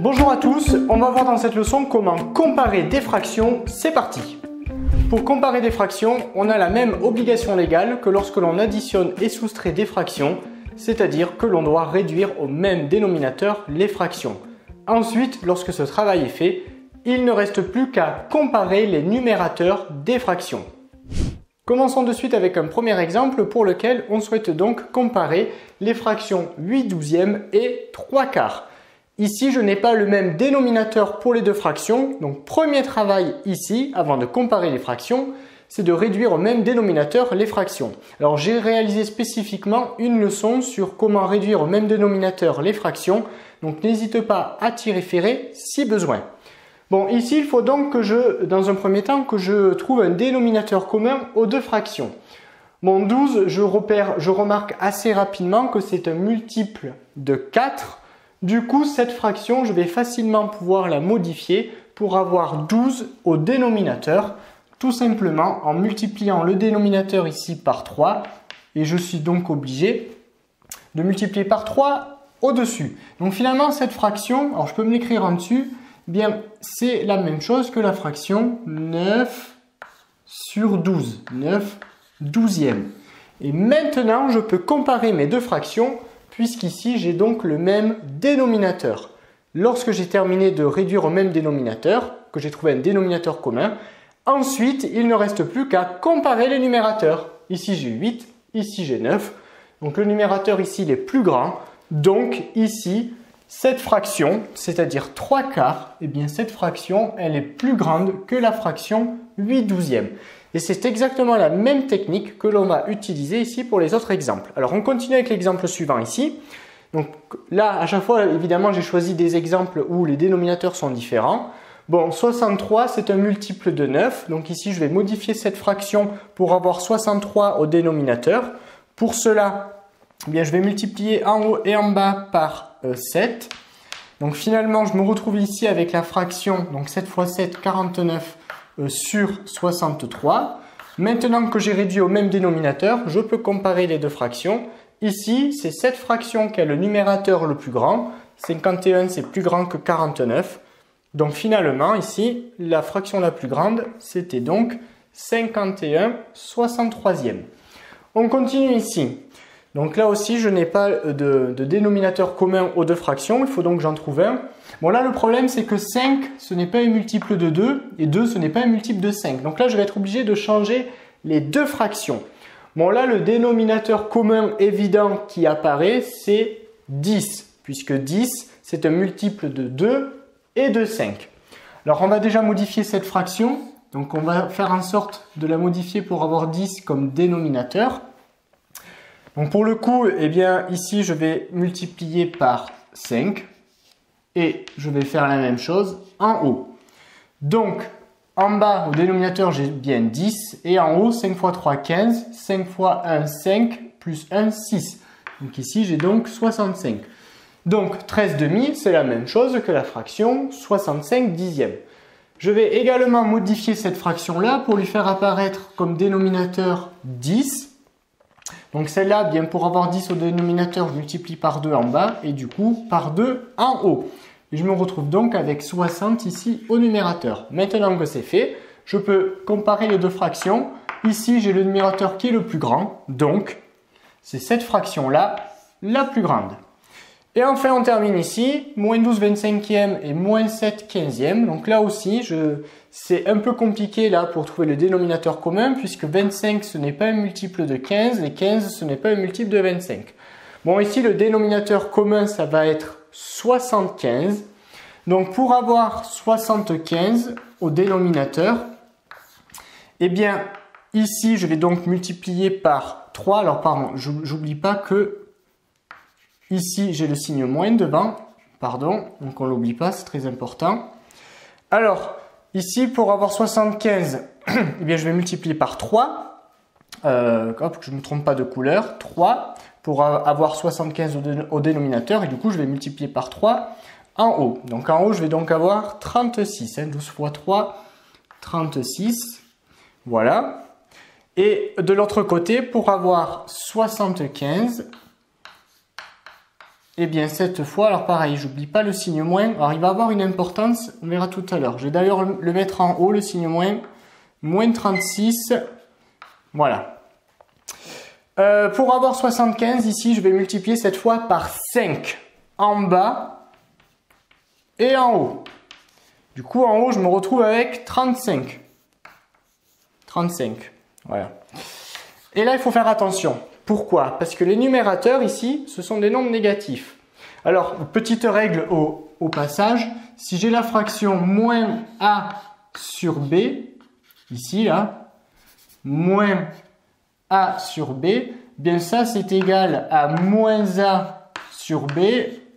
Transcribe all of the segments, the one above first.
Bonjour à tous, on va voir dans cette leçon comment comparer des fractions, c'est parti. Pour comparer des fractions, on a la même obligation légale que lorsque l'on additionne et soustrait des fractions, c'est-à-dire que l'on doit réduire au même dénominateur les fractions. Ensuite, lorsque ce travail est fait, il ne reste plus qu'à comparer les numérateurs des fractions. Commençons de suite avec un premier exemple pour lequel on souhaite donc comparer les fractions 8/12 et 3/4. Ici, je n'ai pas le même dénominateur pour les deux fractions, donc premier travail ici, avant de comparer les fractions, c'est de réduire au même dénominateur les fractions. Alors j'ai réalisé spécifiquement une leçon sur comment réduire au même dénominateur les fractions, donc n'hésite pas à t'y référer si besoin. Bon, ici, il faut donc que dans un premier temps, que je trouve un dénominateur commun aux deux fractions. Bon, 12, je remarque assez rapidement que c'est un multiple de 4. Du coup, cette fraction, je vais facilement pouvoir la modifier pour avoir 12 au dénominateur, tout simplement en multipliant le dénominateur ici par 3. Et je suis donc obligé de multiplier par 3 au-dessus. Donc finalement, cette fraction, alors je peux me l'écrire en dessus, bien, c'est la même chose que la fraction 9 sur 12, 9/12. Et maintenant, je peux comparer mes deux fractions, puisqu'ici, j'ai donc le même dénominateur. Lorsque j'ai terminé de réduire au même dénominateur, que j'ai trouvé un dénominateur commun, ensuite, il ne reste plus qu'à comparer les numérateurs. Ici, j'ai 8, ici, j'ai 9. Donc, le numérateur ici, il est plus grand. Donc, ici, cette fraction, c'est-à-dire 3/4, eh bien cette fraction, elle est plus grande que la fraction 8/12. Et c'est exactement la même technique que l'on va utiliser ici pour les autres exemples. Alors on continue avec l'exemple suivant ici. Donc là, à chaque fois, évidemment, j'ai choisi des exemples où les dénominateurs sont différents. Bon, 63, c'est un multiple de 9. Donc ici, je vais modifier cette fraction pour avoir 63 au dénominateur. Pour cela, eh bien, je vais multiplier en haut et en bas par 7. Donc finalement, je me retrouve ici avec la fraction, donc 7 fois 7, 49 sur 63. Maintenant que j'ai réduit au même dénominateur, je peux comparer les deux fractions. Ici, c'est cette fraction qui a le numérateur le plus grand. 51, c'est plus grand que 49. Donc finalement, ici, la fraction la plus grande, c'était donc 51/63. On continue ici. Donc là aussi, je n'ai pas de dénominateur commun aux deux fractions, il faut donc que j'en trouve un. Bon là, le problème, c'est que 5, ce n'est pas un multiple de 2, et 2, ce n'est pas un multiple de 5. Donc là, je vais être obligé de changer les deux fractions. Bon là, le dénominateur commun évident qui apparaît, c'est 10, puisque 10, c'est un multiple de 2 et de 5. Alors on va déjà modifier cette fraction, donc on va faire en sorte de la modifier pour avoir 10 comme dénominateur. Donc pour le coup, eh bien ici je vais multiplier par 5 et je vais faire la même chose en haut. Donc en bas au dénominateur j'ai bien 10 et en haut 5 fois 3 15, 5 fois 1 5 plus 1 6. Donc ici j'ai donc 65. Donc 13/2 c'est la même chose que la fraction 65/10. Je vais également modifier cette fraction là pour lui faire apparaître comme dénominateur 10. Donc celle-là, bien pour avoir 10 au dénominateur, je multiplie par 2 en bas et du coup par 2 en haut. Et je me retrouve donc avec 60 ici au numérateur. Maintenant que c'est fait, je peux comparer les deux fractions. Ici, j'ai le numérateur qui est le plus grand, donc c'est cette fraction-là la plus grande. Et enfin, on termine ici, moins 12 25e et moins 7 15e. Donc là aussi, c'est un peu compliqué là pour trouver le dénominateur commun puisque 25 ce n'est pas un multiple de 15 et 15 ce n'est pas un multiple de 25. Bon ici le dénominateur commun ça va être 75. Donc pour avoir 75 au dénominateur, eh bien ici je vais donc multiplier par 3. Alors pardon, j'oublie pas que ici j'ai le signe moins devant. Pardon, donc on ne l'oublie pas, c'est très important. Alors ici, pour avoir 75, eh bien, je vais multiplier par 3. Hop, que je ne me trompe pas de couleur. 3 pour avoir 75 au dénominateur. Et du coup, je vais multiplier par 3 en haut. Donc en haut, je vais donc avoir 36. 12 fois 3, 36. Voilà. Et de l'autre côté, pour avoir 75, Et bien cette fois, alors pareil, j'oublie pas le signe moins. Alors il va avoir une importance, on verra tout à l'heure. Je vais d'ailleurs le mettre en haut, le signe moins. Moins 36. Voilà. Pour avoir 75, ici, je vais multiplier cette fois par 5. En bas et en haut. Du coup, en haut, je me retrouve avec 35. 35. Voilà. Et là, il faut faire attention. Pourquoi? Parce que les numérateurs ici, ce sont des nombres négatifs. Alors, petite règle au passage, si j'ai la fraction moins a sur b, ici, là, moins a sur b, bien ça, c'est égal à moins a sur b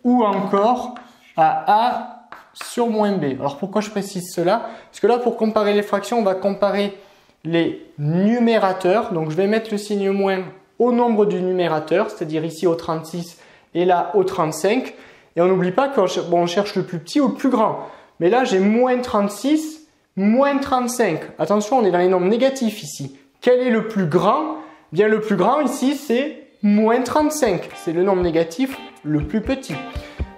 ou encore à a sur moins b. Alors, pourquoi je précise cela? Parce que là, pour comparer les fractions, on va comparer les numérateurs. Donc, je vais mettre le signe moins au nombre du numérateur, c'est-à-dire ici au 36 et là au 35. Et on n'oublie pas qu'on on cherche le plus petit ou le plus grand. Mais là, j'ai moins 36, moins 35. Attention, on est dans les nombres négatifs ici. Quel est le plus grand? Bien, le plus grand ici, c'est moins 35. C'est le nombre négatif le plus petit.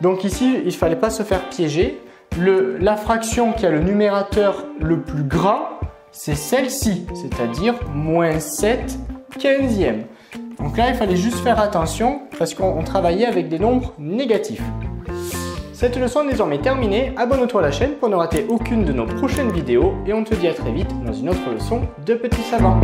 Donc ici, il ne fallait pas se faire piéger. La fraction qui a le numérateur le plus grand, c'est celle-ci, c'est-à-dire moins 7 quinzièmes. Donc là, il fallait juste faire attention parce qu'on travaillait avec des nombres négatifs. Cette leçon est désormais terminée. Abonne-toi à la chaîne pour ne rater aucune de nos prochaines vidéos et on te dit à très vite dans une autre leçon de petits savants.